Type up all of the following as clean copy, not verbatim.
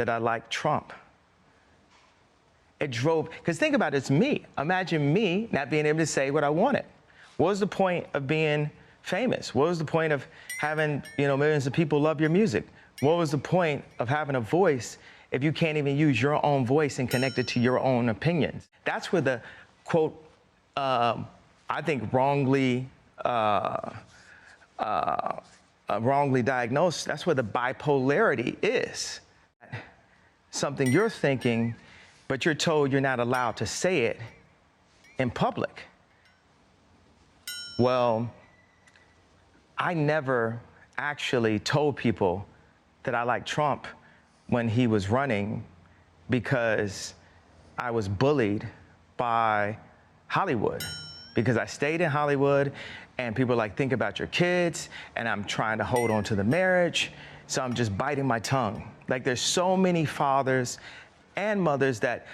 that I liked Trump. It drove, because think about it, it's me. Imagine me not being able to say what I wanted. What was the point of being famous? What was the point of having, millions of people love your music? What was the point of having a voice if you can't even use your own voice and connect it to your own opinions? That's where the, quote, I think wrongly diagnosed, that's where the bipolarity is. Something you're thinking, but you're told you're not allowed to say it in public. Well, I never actually told people that I liked Trump when he was running because I was bullied by Hollywood. Because I stayed in Hollywood and people were like, think about your kids, and I'm trying to hold on to the marriage, so I'm just biting my tongue. Like, there's so many fathers and mothers that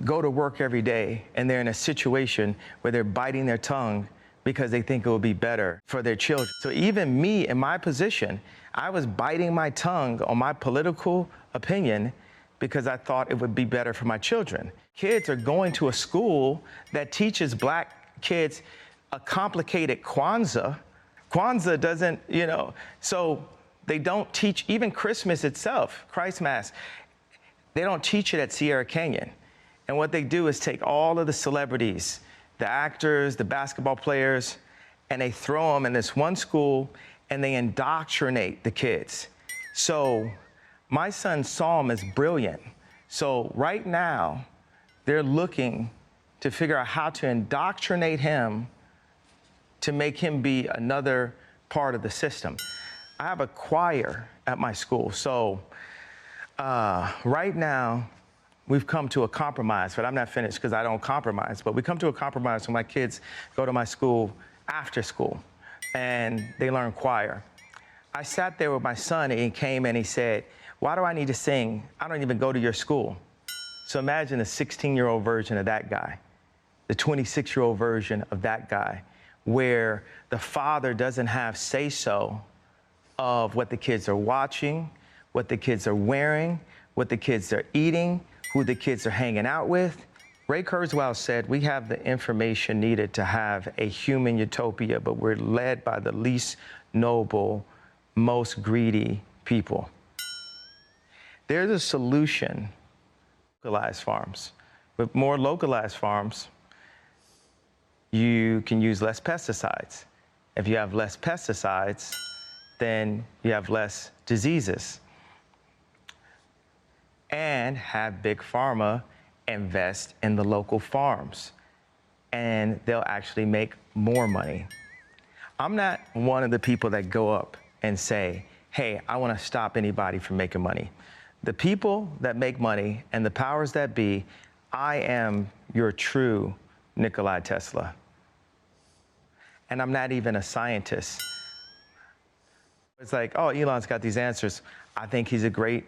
go to work every day and they're in a situation where they're biting their tongue because they think it will be better for their children. So even me in my position, I was biting my tongue on my political opinion because I thought it would be better for my children. Kids are going to a school that teaches black kids a complicated Kwanzaa. Kwanzaa doesn't, so they don't teach even Christmas itself, Christ Mass. They don't teach it at Sierra Canyon. And what they do is take all of the celebrities, the actors, the basketball players, and they throw them in this one school and they indoctrinate the kids. So my son saw him as brilliant. So right now, they're looking to figure out how to indoctrinate him to make him be another part of the system. I have a choir at my school. So right now, we've come to a compromise, but I'm not finished because I don't compromise. But we come to a compromise when my kids go to my school after school and they learn choir. I sat there with my son and he came and he said, why do I need to sing? I don't even go to your school. So imagine the 16-year-old version of that guy, the 26-year-old version of that guy, where the father doesn't have say-so of what the kids are watching, what the kids are wearing, what the kids are eating, who the kids are hanging out with. Ray Kurzweil said, we have the information needed to have a human utopia, but we're led by the least noble, most greedy people. There's a solution. Localized farms. With more localized farms, you can use less pesticides. If you have less pesticides, then you have less diseases. And have Big Pharma invest in the local farms, and they'll actually make more money. I'm not one of the people that go up and say, hey, I want to stop anybody from making money. The people that make money and the powers that be, I am your true Nikola Tesla. And I'm not even a scientist. It's like, oh, Elon's got these answers. I think he's a great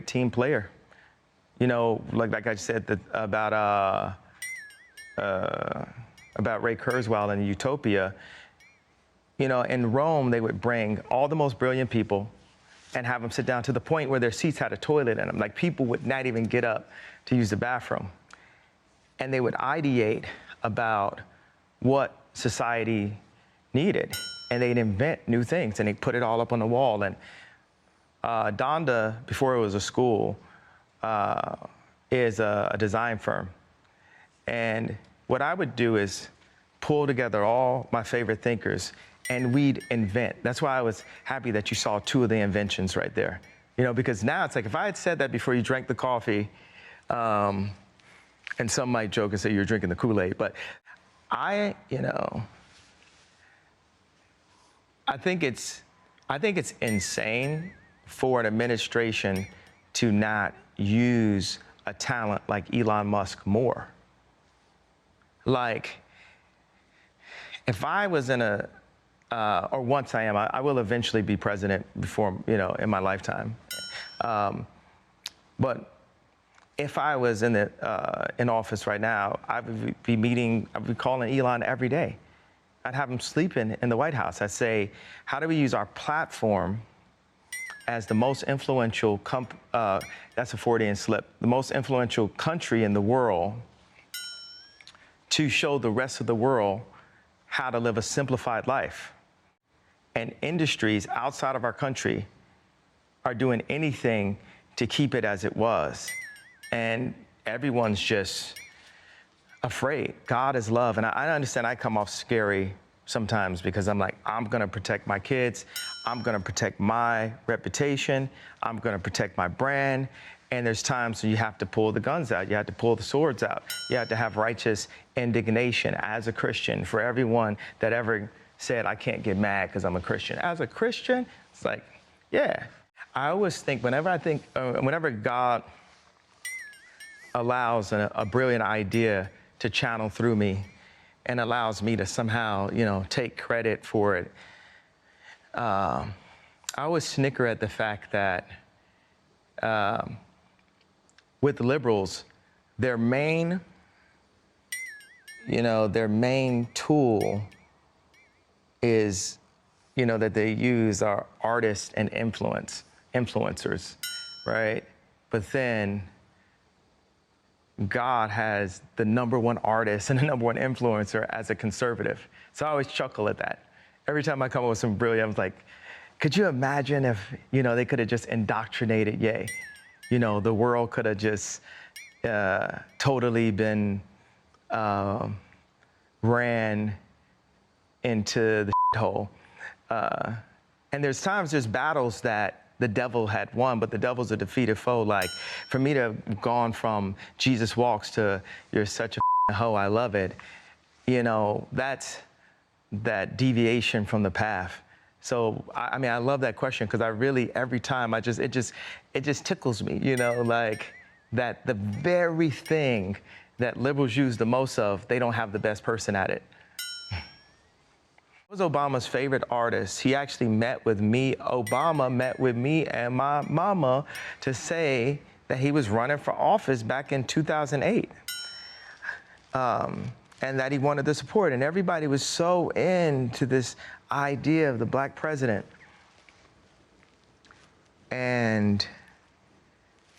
team player. Like I said about Ray Kurzweil and Utopia. In Rome, they would bring all the most brilliant people and have them sit down to the point where their seats had a toilet in them. Like, people would not even get up to use the bathroom. And they would ideate about what society needed. And they'd invent new things, and they'd put it all up on the wall. And Donda, before it was a school, is a design firm. And what I would do is pull together all my favorite thinkers, and we'd invent. That's why I was happy that you saw two of the inventions right there. Because now it's like, if I had said that before you drank the coffee, and some might joke and say you're drinking the Kool-Aid, but I think it's insane for an administration to not use a talent like Elon Musk more. Like, if I was in or once I am, I will eventually be president before, in my lifetime. But if I was in office right now, I would be calling Elon every day. I'd have him sleeping in the White House. I'd say, how do we use our platform as the most influential, that's a Freudian slip, the most influential country in the world to show the rest of the world how to live a simplified life. And industries outside of our country are doing anything to keep it as it was. And everyone's just afraid. God is love. And I understand I come off scary sometimes because I'm like, I'm gonna protect my kids. I'm gonna protect my reputation. I'm gonna protect my brand. And there's times when you have to pull the guns out. You have to pull the swords out. You have to have righteous indignation as a Christian. For everyone that ever said, I can't get mad because I'm a Christian. As a Christian, it's like, yeah. I always think, whenever God allows a brilliant idea to channel through me and allows me to somehow, take credit for it, I always snicker at the fact that with the liberals, their main tool is, that they use are artists and influencers, right? But then God has the #1 artist and the #1 influencer as a conservative. So I always chuckle at that. Every time I come up with some brilliant, I'm like, could you imagine if, they could have just indoctrinated Ye? The world could have just totally been ran into the hole. And there's battles that the devil had won, but the devil's a defeated foe. Like, for me to have gone from Jesus walks to you're such a hoe, I love it, that's that deviation from the path. So, I love that question because I really, every time, it just tickles me, like that the very thing that liberals use the most of, they don't have the best person at it. Was Obama's favorite artist. He actually met with me. Obama met with me and my mama to say that he was running for office back in 2008. And that he wanted the support. And everybody was so into this idea of the black president. And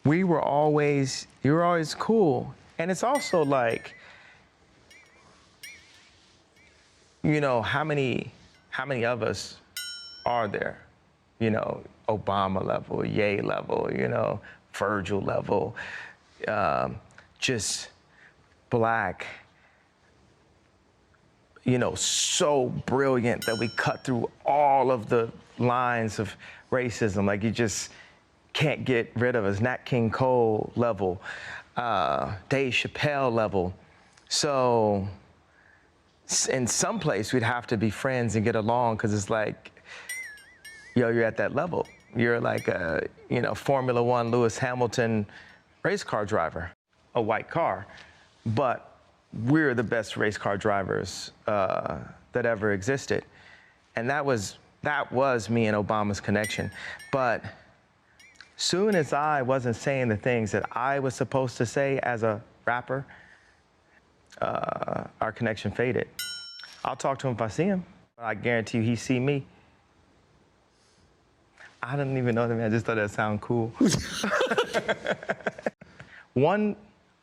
you were always cool. And it's also like, how many of us are there? Obama level, Ye level, Virgil level, just black, so brilliant that we cut through all of the lines of racism. Like, you just can't get rid of us. Nat King Cole level, Dave Chappelle level. So in some place, we'd have to be friends and get along because it's like, you're at that level. You're like a, Formula One Lewis Hamilton race car driver, a white car. But we're the best race car drivers that ever existed. And that was me and Obama's connection. But soon as I wasn't saying the things that I was supposed to say as a rapper, our connection faded. I'll talk to him if I see him. I guarantee you he see me. I didn't even know that, man. I just thought that sounded cool. One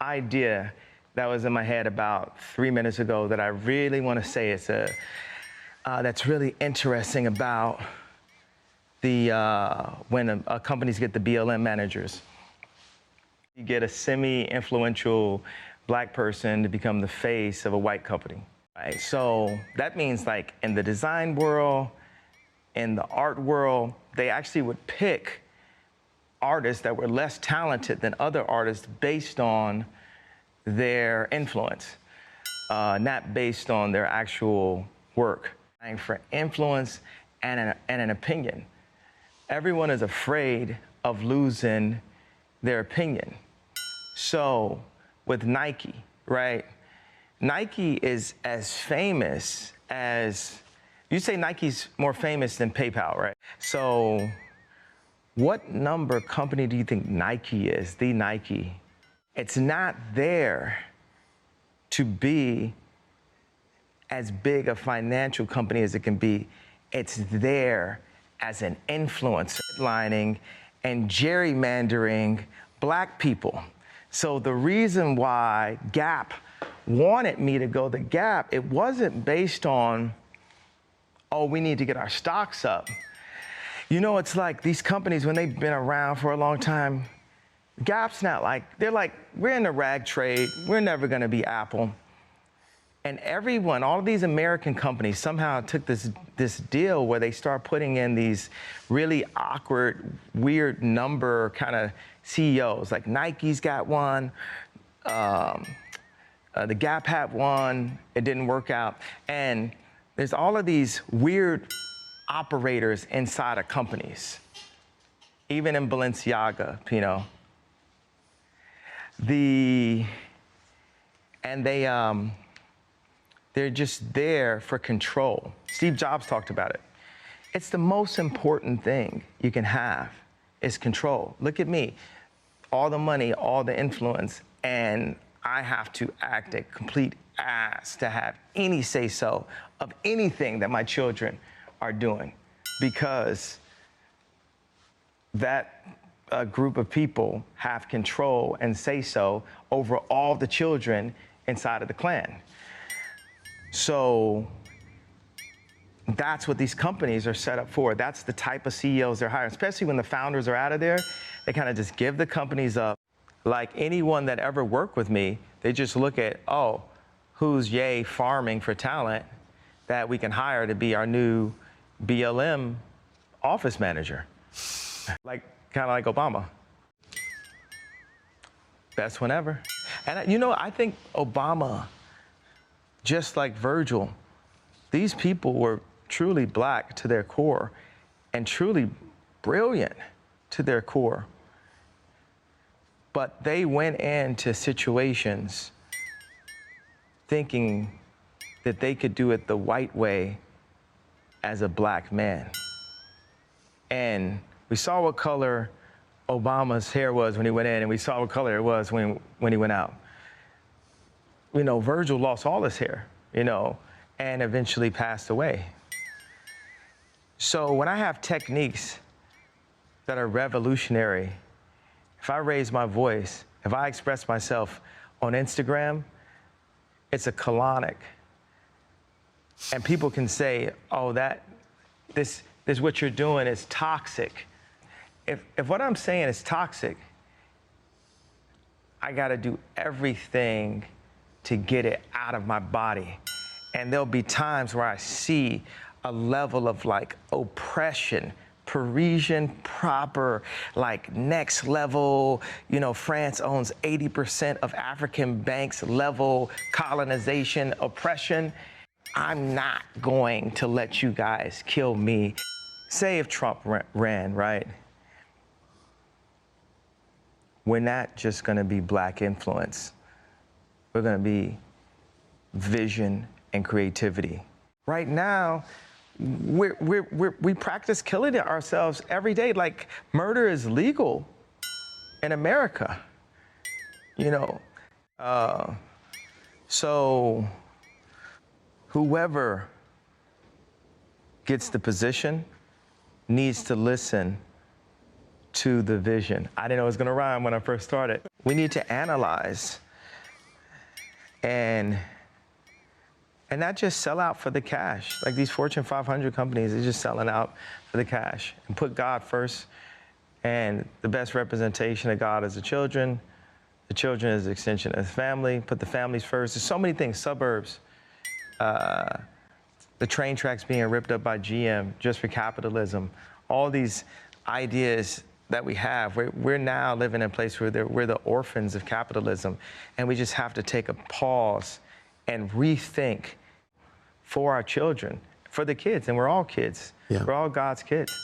idea that was in my head about 3 minutes ago that I really want to say is that's really interesting about when companies get the BLM managers. You get a semi-influential black person to become the face of a white company, right? So that means, like, in the design world, in the art world, they actually would pick artists that were less talented than other artists based on their influence, not based on their actual work. And for influence and an opinion. Everyone is afraid of losing their opinion. So with Nike, right? Nike is as famous as, you say Nike's more famous than PayPal, right? So what number company do you think Nike is, the Nike? It's not there to be as big a financial company as it can be. It's there as an influencer, lining and gerrymandering black people. So the reason why Gap wanted me to go the Gap, it wasn't based on, oh, we need to get our stocks up. You know, it's like these companies, when they've been around for a long time, Gap's not like, they're like, we're in the rag trade, we're never gonna be Apple. And everyone, all of these American companies somehow took this deal where they start putting in these really awkward, weird number kind of CEOs. Like Nike's got one, the Gap had one, it didn't work out. And there's all of these weird operators inside of companies, even in Balenciaga, you know. They're just there for control. Steve Jobs talked about it. It's the most important thing you can have is control. Look at me, all the money, all the influence, and I have to act a complete ass to have any say-so of anything that my children are doing, because that group of people have control and say-so over all the children inside of the clan. So that's what these companies are set up for. That's the type of CEOs they're hiring, especially when the founders are out of there. They kind of just give the companies up. Like anyone that ever worked with me, they just look at, oh, who's yay farming for talent that we can hire to be our new BLM office manager. Like, kind of like Obama. Best one ever. And you know, I think Obama, just like Virgil, these people were truly black to their core and truly brilliant to their core. But they went into situations thinking that they could do it the white way as a black man. And we saw what color Obama's hair was when he went in, and we saw what color it was when he went out. You know, Virgil lost all his hair, you know, and eventually passed away. So when I have techniques that are revolutionary, if I raise my voice, if I express myself on Instagram, it's a colonic. And people can say, oh, this what you're doing is toxic. If what I'm saying is toxic, I gotta do everything to get it out of my body. And there'll be times where I see a level of like oppression, Parisian proper, like next level, you know, France owns 80% of African banks level colonization, oppression. I'm not going to let you guys kill me. Say if Trump ran, right? We're not just gonna be black influence. We're gonna be vision and creativity. Right now, we practice killing ourselves every day. Like, murder is legal in America, you know? So whoever gets the position needs to listen to the vision. I didn't know it was gonna rhyme when I first started. We need to analyze and not just sell out for the cash. Like these Fortune 500 companies, they're just selling out for the cash. And put God first, and the best representation of God is the children. The children is the extension of the family. Put the families first. There's so many things, suburbs. The train tracks being ripped up by GM just for capitalism. All these ideas that we have, we're now living in a place where we're the orphans of capitalism, and we just have to take a pause and rethink for our children, for the kids, and we're all kids. Yeah. We're all God's kids.